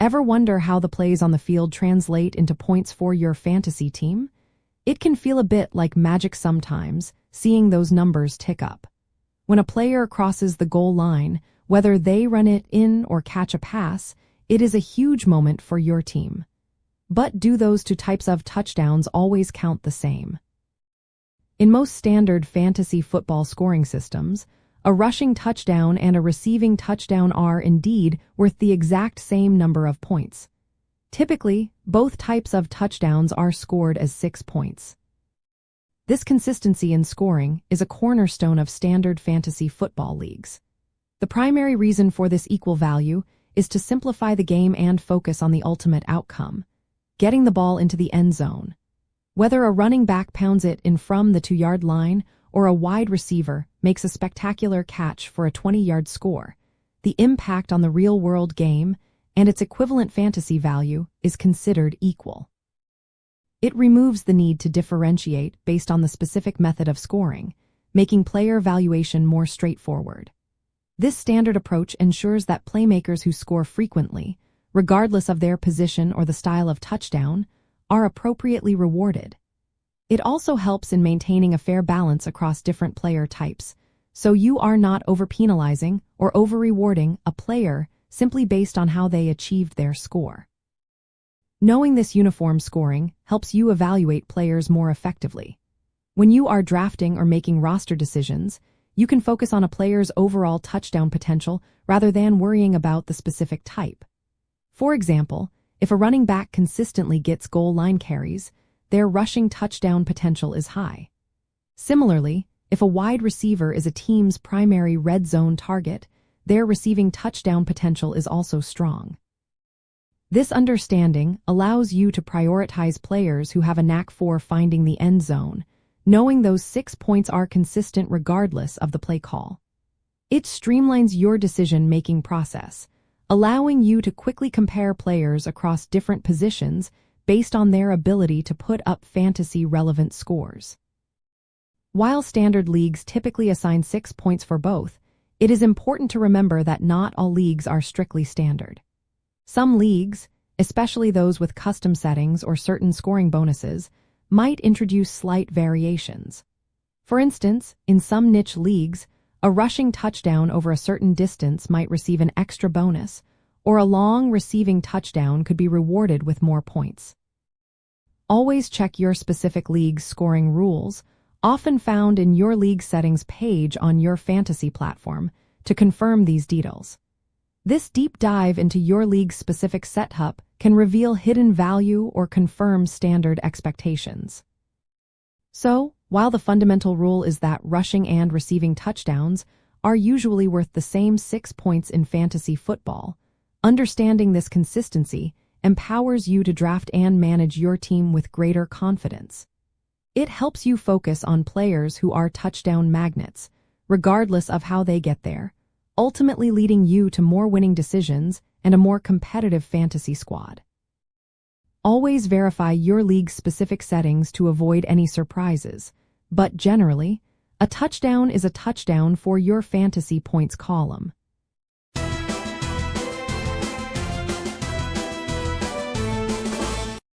Ever wonder how the plays on the field translate into points for your fantasy team? It can feel a bit like magic sometimes, seeing those numbers tick up. When a player crosses the goal line, whether they run it in or catch a pass, it is a huge moment for your team. But do those two types of touchdowns always count the same? In most standard fantasy football scoring systems, a rushing touchdown and a receiving touchdown are indeed worth the exact same number of points. Typically, both types of touchdowns are scored as 6 points. This consistency in scoring is a cornerstone of standard fantasy football leagues. The primary reason for this equal value is to simplify the game and focus on the ultimate outcome, getting the ball into the end zone. Whether a running back pounds it in from the 2-yard line or a wide receiver makes a spectacular catch for a 20-yard score, the impact on the real-world game and its equivalent fantasy value is considered equal. It removes the need to differentiate based on the specific method of scoring, making player valuation more straightforward. This standard approach ensures that playmakers who score frequently, regardless of their position or the style of touchdown, are appropriately rewarded. It also helps in maintaining a fair balance across different player types, so you are not over-penalizing or over-rewarding a player simply based on how they achieved their score. Knowing this uniform scoring helps you evaluate players more effectively. When you are drafting or making roster decisions, you can focus on a player's overall touchdown potential rather than worrying about the specific type. For example, if a running back consistently gets goal line carries, their rushing touchdown potential is high. Similarly, if a wide receiver is a team's primary red zone target, their receiving touchdown potential is also strong. This understanding allows you to prioritize players who have a knack for finding the end zone, knowing those 6 points are consistent regardless of the play call. It streamlines your decision-making process, allowing you to quickly compare players across different positions based on their ability to put up fantasy-relevant scores. While standard leagues typically assign 6 points for both, it is important to remember that not all leagues are strictly standard. Some leagues, especially those with custom settings or certain scoring bonuses, might introduce slight variations. For instance, in some niche leagues, a rushing touchdown over a certain distance might receive an extra bonus, or a long receiving touchdown could be rewarded with more points. Always check your specific league's scoring rules, often found in your league settings page on your fantasy platform, to confirm these details. This deep dive into your league's specific setup can reveal hidden value or confirm standard expectations. So, while the fundamental rule is that rushing and receiving touchdowns are usually worth the same 6 points in fantasy football, understanding this consistency empowers you to draft and manage your team with greater confidence. It helps you focus on players who are touchdown magnets, regardless of how they get there, ultimately leading you to more winning decisions and a more competitive fantasy squad. Always verify your league's specific settings to avoid any surprises, but generally, a touchdown is a touchdown for your fantasy points column.